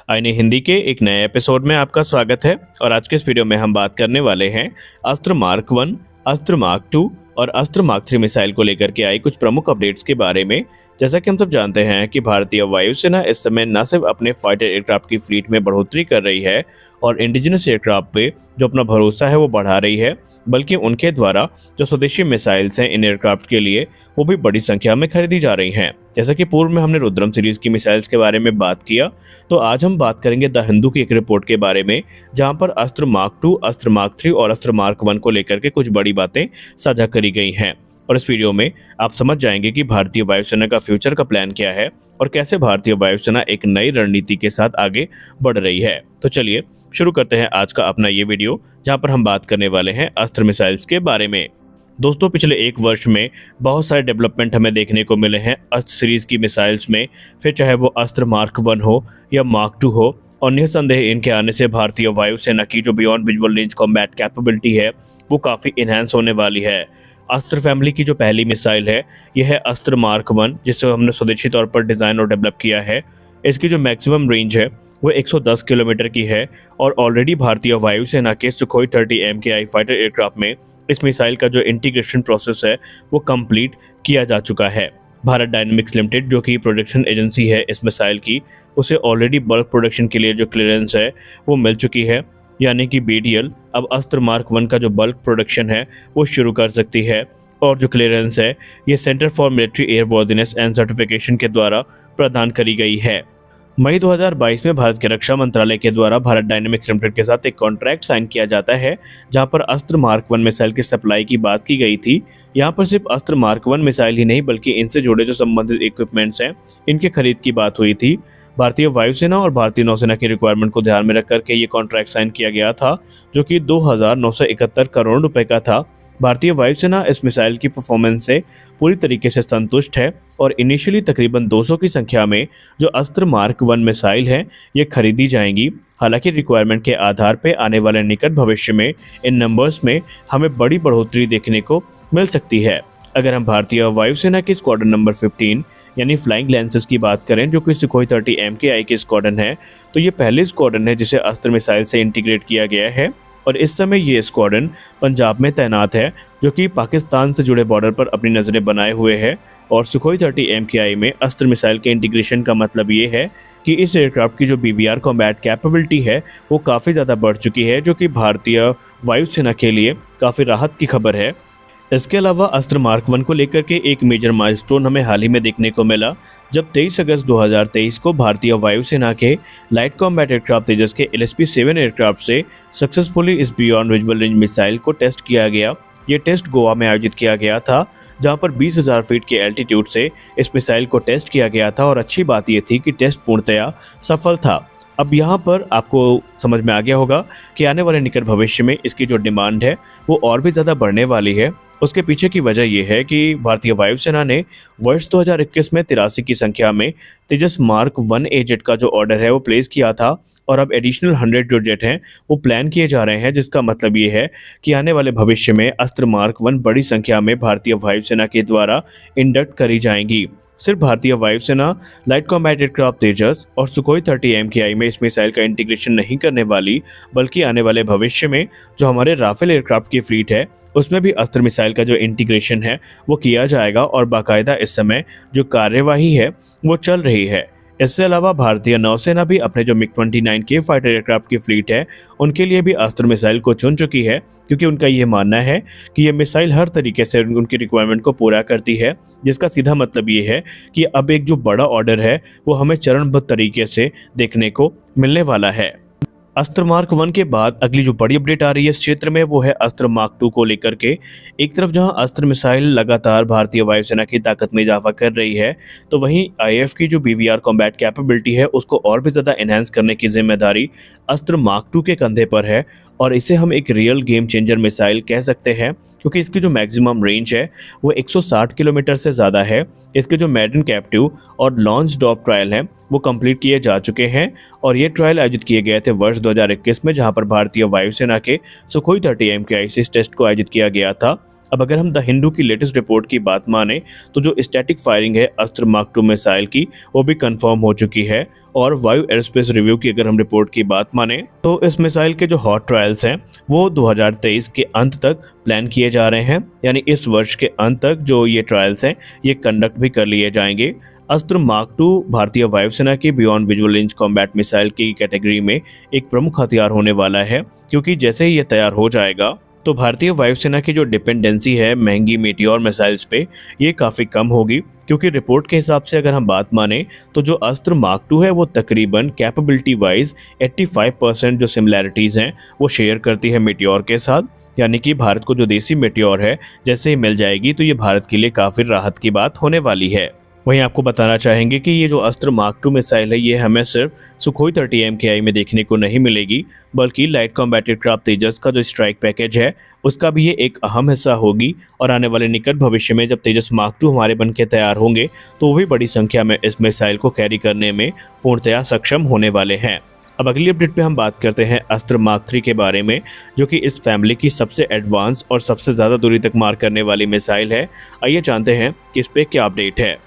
आईने हिंदी के एक नए एपिसोड में आपका स्वागत है। और आज के इस वीडियो में हम बात करने वाले हैं अस्त्र मार्क 1, अस्त्र मार्क 2 और अस्त्र मार्क 3 मिसाइल को लेकर के आई कुछ प्रमुख अपडेट्स के बारे में। जैसा कि हम सब जानते हैं कि भारतीय वायुसेना इस समय न सिर्फ अपने फाइटर एयरक्राफ्ट की फ्लीट में बढ़ोतरी कर रही है और इंडिजिनस एयरक्राफ्ट पे जो अपना भरोसा है वो बढ़ा रही है, बल्कि उनके द्वारा जो स्वदेशी मिसाइल्स हैं इन एयरक्राफ्ट के लिए वो भी बड़ी संख्या में खरीदी जा रही हैं। जैसा कि पूर्व में हमने रुद्रम सीरीज की मिसाइल्स के बारे में बात किया, तो आज हम बात करेंगे द हिंदू की एक रिपोर्ट के बारे में, जहां पर अस्त्र मार्क 2, अस्त्र मार्क 3 और अस्त्र मार्क 1 को लेकर के कुछ बड़ी बातें साझा करी गई हैं। और इस वीडियो में आप समझ जाएंगे कि भारतीय वायुसेना का फ्यूचर का प्लान क्या है और कैसे भारतीय वायुसेना एक नई रणनीति के साथ आगे बढ़ रही है। तो चलिए शुरू करते हैं आज का अपना ये वीडियो, जहां पर हम बात करने वाले हैं अस्त्र मिसाइल्स के बारे में। दोस्तों, पिछले एक वर्ष में बहुत सारे डेवलपमेंट हमें देखने को मिले हैं अस्त्र सीरीज की मिसाइल्स में, फिर चाहे वो अस्त्र मार्क 1 हो या मार्क 2 हो। और निसंदेह इनके आने से भारतीय वायुसेना की जो beyond visual range combat capability है वो काफ़ी इन्हांस होने वाली है। अस्त्र फैमिली की जो पहली मिसाइल है यह है अस्त्र मार्क 1, जिसे हमने स्वदेशी तौर पर डिज़ाइन और डेवलप किया है। इसकी जो मैक्सिमम रेंज है वो 110 किलोमीटर की है और ऑलरेडी भारतीय वायुसेना के सुखोई 30 MKI फाइटर एयरक्राफ्ट में इस मिसाइल का जो इंटीग्रेशन प्रोसेस है वो कंप्लीट किया जा चुका है। भारत डायनेमिक्स लिमिटेड, जो कि प्रोडक्शन एजेंसी है इस मिसाइल की, उसे ऑलरेडी बल्क प्रोडक्शन के लिए जो क्लियरेंस है वो मिल चुकी है, यानी कि BDL अब अस्त्र मार्क 1 का जो बल्क प्रोडक्शन है वो शुरू कर सकती है। और जो क्लियरेंस है ये centre for military airworthiness and certification के द्वारा प्रदान करी गई है। मई 2022 में भारत के रक्षा मंत्रालय के द्वारा भारत डायनेमिक्स लिमिटेड के साथ एक कॉन्ट्रैक्ट साइन किया जाता है, जहां पर अस्त्र मार्क 1 मिसाइल की सप्लाई की बात की गई थी। यहां पर सिर्फ अस्त्र मार्क 1 मिसाइल ही नहीं बल्कि इनसे जुड़े जो संबंधित इक्विपमेंट्स हैं इनके खरीद की बात हुई थी। भारतीय वायुसेना और भारतीय नौसेना की रिक्वायरमेंट को ध्यान में रख करके ये कॉन्ट्रैक्ट साइन किया गया था, जो कि 2,971 करोड़ रुपए का था। भारतीय वायुसेना इस मिसाइल की परफॉर्मेंस से पूरी तरीके से संतुष्ट है और इनिशियली तकरीबन 200 की संख्या में जो अस्त्र मार्क 1 मिसाइल है ये खरीदी जाएंगी। हालांकि रिक्वायरमेंट के आधार पर आने वाले निकट भविष्य में इन नंबर्स में हमें बड़ी बढ़ोतरी देखने को मिल सकती है। अगर हम भारतीय वायुसेना की स्क्वाड्रन नंबर 15 यानी फ्लाइंग लैंसेस की बात करें, जो कि सुखोई 30 MKI की स्क्वाड्रन है, तो ये पहली स्क्वाड्रन है जिसे अस्त्र मिसाइल से इंटीग्रेट किया गया है। और इस समय ये स्क्वाड्रन पंजाब में तैनात है, जो कि पाकिस्तान से जुड़े बॉर्डर पर अपनी नज़रें बनाए हुए है। और सुखोई 30 MKI में अस्त्र मिसाइल के इंटीग्रेशन का मतलब ये है कि इस एयरक्राफ्ट की जो BVR कॉम्बैट कैपेबिलिटी है वो काफ़ी ज़्यादा बढ़ चुकी है, जो कि भारतीय वायुसेना के लिए काफ़ी राहत की खबर है। इसके अलावा अस्त्र मार्क 1 को लेकर के एक मेजर माइलस्टोन हमें हाल ही में देखने को मिला, जब 23 अगस्त 2023 को भारतीय वायुसेना के लाइट कॉम्बैट एयरक्राफ्ट तेजस के LSP-7 एयरक्राफ्ट से सक्सेसफुली इस बियॉन्ड विजुअल रेंज मिसाइल को टेस्ट किया गया। ये टेस्ट गोवा में आयोजित किया गया था, जहां पर 20,000 फीट के एल्टीट्यूड से इस मिसाइल को टेस्ट किया गया था। और अच्छी बात यह थी कि टेस्ट पूर्णतया सफल था। अब यहाँ पर आपको समझ में आ गया होगा कि आने वाले निकट भविष्य में इसकी जो डिमांड है वो और भी ज़्यादा बढ़ने वाली है। उसके पीछे की वजह यह है कि भारतीय वायुसेना ने वर्ष 2021 में 83 की संख्या में तेजस मार्क 1A जेट का जो ऑर्डर है वो प्लेस किया था और अब एडिशनल 100 जो जेट हैं वो प्लान किए जा रहे हैं, जिसका मतलब ये है कि आने वाले भविष्य में अस्त्र मार्क 1 बड़ी संख्या में भारतीय वायुसेना के द्वारा इंडक्ट करी जाएंगी। सिर्फ भारतीय वायुसेना लाइट कॉम्बैट एयरक्राफ्ट तेजस और सुखोई 30 MKI में इस मिसाइल का इंटीग्रेशन नहीं करने वाली, बल्कि आने वाले भविष्य में जो हमारे राफेल एयरक्राफ्ट की फ्लीट है उसमें भी अस्त्र मिसाइल का जो इंटीग्रेशन है वो किया जाएगा। और बाकायदा इस समय जो कार्यवाही है वो चल रही है। इससे अलावा भारतीय नौसेना भी अपने जो MiG-29 के फाइटर एयरक्राफ्ट की फ्लीट है उनके लिए भी अस्त्र मिसाइल को चुन चुकी है, क्योंकि उनका ये मानना है कि ये मिसाइल हर तरीके से उनकी रिक्वायरमेंट को पूरा करती है, जिसका सीधा मतलब ये है कि अब एक जो बड़ा ऑर्डर है वो हमें चरणबद्ध तरीके से देखने को मिलने वाला है। अस्त्र मार्क 1 के बाद अगली जो बड़ी अपडेट आ रही है इस क्षेत्र में वो है अस्त्र मार्क 2 को लेकर के। एक तरफ जहां अस्त्र मिसाइल लगातार भारतीय वायुसेना की ताकत में इजाफा कर रही है, तो वहीं IAF की जो BVR कॉम्बैट कैपेबिलिटी है उसको और भी ज़्यादा एनहांस करने की जिम्मेदारी अस्त्र मार्क 2 के कंधे पर है। और इसे हम एक रियल गेम चेंजर मिसाइल कह सकते हैं, क्योंकि इसकी जो मैक्सिमम रेंज है वो 160 किलोमीटर से ज़्यादा है। इसके जो मैडन कैप्टिव और लॉन्च ड्रॉप ट्रायल हैं वो कंप्लीट किए जा चुके हैं और ये ट्रायल आयोजित किए गए थे वर्ष 2021 में, जहां पर भारतीय वायुसेना के सुखोई 30 MKI से इस टेस्ट को आयोजित किया गया था। अब अगर हम द हिंदू की लेटेस्ट रिपोर्ट की बात माने तो जो स्टैटिक फायरिंग है अस्त्र मार्क 2 मिसाइल की वो भी कंफर्म हो चुकी है। और वायु एयरस्पेस रिव्यू की अगर हम रिपोर्ट की बात माने तो इस मिसाइल के जो हॉट ट्रायल्स हैं वो 2023 के अंत तक प्लान किए जा रहे हैं, यानी इस वर्ष के अंत तक जो ये ट्रायल्स हैं ये कंडक्ट भी कर लिए जाएंगे। अस्त्र मार्क 2 भारतीय वायुसेना की beyond visual range combat missile की कैटेगरी में एक प्रमुख हथियार होने वाला है, क्योंकि जैसे ही ये तैयार हो जाएगा तो भारतीय वायुसेना की जो डिपेंडेंसी है महंगी मीटियोर मिसाइल्स पे ये काफ़ी कम होगी। क्योंकि रिपोर्ट के हिसाब से अगर हम बात माने तो जो अस्त्र मार्क 2 है वो तकरीबन कैपेबिलिटी वाइज 85% जो सिमिलैरिटीज़ हैं वो शेयर करती है मीटियोर के साथ, यानी कि भारत को जो देसी मीटियोर है जैसे ही मिल जाएगी तो ये भारत के लिए काफ़ी राहत की बात होने वाली है। वहीं आपको बताना चाहेंगे कि ये जो अस्त्र मार्क 2 मिसाइल है ये हमें सिर्फ सुखोई 30 MKI में देखने को नहीं मिलेगी, बल्कि लाइट कॉम्बैट एयरक्राफ्ट तेजस का जो स्ट्राइक पैकेज है उसका भी ये एक अहम हिस्सा होगी। और आने वाले निकट भविष्य में जब तेजस मार्क 2 हमारे बन के तैयार होंगे तो वो भी बड़ी संख्या में इस मिसाइल को कैरी करने में पूर्णतया सक्षम होने वाले हैं। अब अगली अपडेट पे हम बात करते हैं अस्त्र मार्क 3 के बारे में, जो कि इस फैमिली की सबसे एडवांस और सबसे ज़्यादा दूरी तक मार करने वाली मिसाइल है। आइए जानते हैं कि इस पर क्या अपडेट है।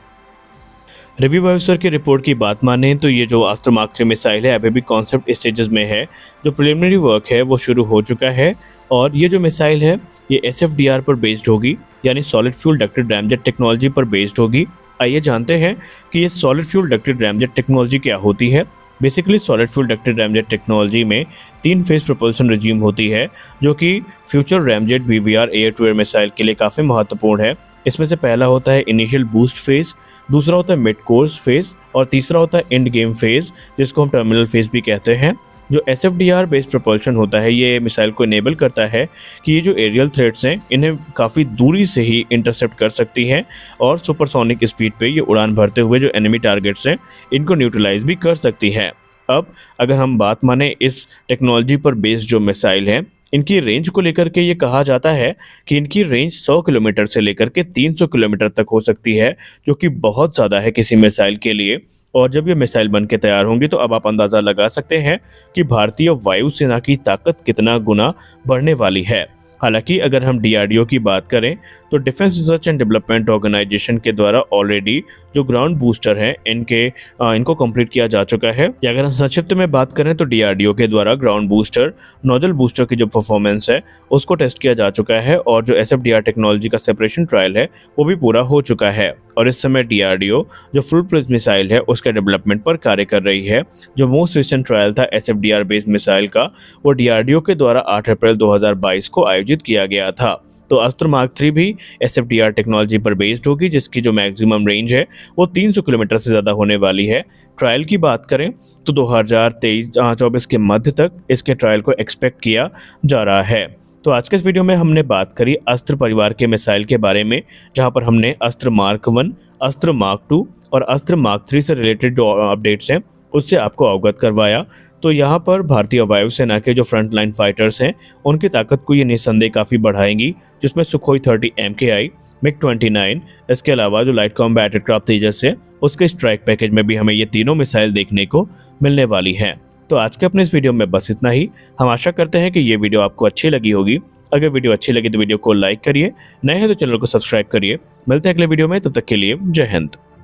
रिव्यू ऑफिसर की रिपोर्ट की बात माने तो ये जो अस्त्र मार्क 3 मिसाइल है अभी भी कॉन्सेप्ट स्टेजेस में है। जो प्रिलिमिनरी वर्क है वो शुरू हो चुका है और ये जो मिसाइल है ये SFDR पर बेस्ड होगी, यानी solid fuel ducted ramjet technology पर बेस्ड होगी। आइए जानते हैं कि ये solid fuel ducted ramjet technology क्या होती है। Basically solid fuel ducted ramjet technology में 3 फेज प्रोपल्शन रिजीम होती है, जो कि future ramjet BBR air to air missile के लिए काफ़ी महत्वपूर्ण है। इसमें से पहला होता है इनिशियल बूस्ट फेज, दूसरा होता है मिड कोर्स फेज और तीसरा होता है एंड गेम फेज, जिसको हम टर्मिनल फेज भी कहते हैं। जो SFDR बेस्ड प्रोपल्शन होता है ये मिसाइल को इनेबल करता है कि ये जो एरियल थ्रेट्स हैं इन्हें काफ़ी दूरी से ही इंटरसेप्ट कर सकती हैं और सुपरसोनिक स्पीड पे ये उड़ान भरते हुए जो एनिमी टारगेट्स हैं इनको न्यूट्रलाइज भी कर सकती है। अब अगर हम बात माने इस टेक्नोलॉजी पर बेस्ड जो मिसाइल है इनकी रेंज को लेकर के ये कहा जाता है कि इनकी रेंज 100 किलोमीटर से लेकर के 300 किलोमीटर तक हो सकती है, जो कि बहुत ज़्यादा है किसी मिसाइल के लिए। और जब ये मिसाइल बन के तैयार होंगी तो अब आप अंदाज़ा लगा सकते हैं कि भारतीय वायुसेना की ताकत कितना गुना बढ़ने वाली है। हालांकि अगर हम DRDO की बात करें तो defence research and development organisation के द्वारा ऑलरेडी जो ग्राउंड बूस्टर हैं इनको कंप्लीट किया जा चुका है। या अगर हम संक्षिप्त में बात करें तो DRDO के द्वारा ग्राउंड बूस्टर नोजल बूस्टर की जो परफॉर्मेंस है उसको टेस्ट किया जा चुका है और जो SFDR टेक्नोलॉजी का सेपरेशन ट्रायल है वो भी पूरा हो चुका है। और इस समय DRDO जो फुल फ्लेज मिसाइल है उसके डेवलपमेंट पर कार्य कर रही है। जो मोस्ट रिसेंट ट्रायल था SFDR बेस्ड मिसाइल का वो DRDO के द्वारा 8 अप्रैल 2022 को आयोजित किया गया था। तो अस्त्र मार्क 3 भी SFDR टेक्नोलॉजी पर बेस्ड होगी, जिसकी जो मैक्सिमम रेंज है वो 300 किलोमीटर से ज़्यादा होने वाली है। ट्रायल की बात करें तो 2023-24 के मध्य तक इसके ट्रायल को एक्सपेक्ट किया जा रहा है। तो आज के इस वीडियो में हमने बात करी अस्त्र परिवार के मिसाइल के बारे में, जहां पर हमने अस्त्र मार्क 1, अस्त्र मार्क 2 और अस्त्र मार्क 3 से रिलेटेड जो अपडेट्स हैं उससे आपको अवगत करवाया। तो यहाँ पर भारतीय वायुसेना के जो फ्रंट लाइन फाइटर्स हैं उनकी ताकत को ये निस्संदेह काफ़ी बढ़ाएंगी, जिसमें सुखोई 30 MKI, MiG-29, इसके अलावा जो लाइट कॉम्बैट एयरक्राफ्ट तेजस है उसके स्ट्राइक पैकेज में भी हमें ये तीनों मिसाइल देखने को मिलने वाली हैं। तो आज के अपने इस वीडियो में बस इतना ही। हम आशा करते हैं कि ये वीडियो आपको अच्छी लगी होगी। अगर वीडियो अच्छी लगी तो वीडियो को लाइक करिए, नए हैं तो चैनल को सब्सक्राइब करिए। मिलते हैं अगले वीडियो में, तब तक के लिए जय हिंद।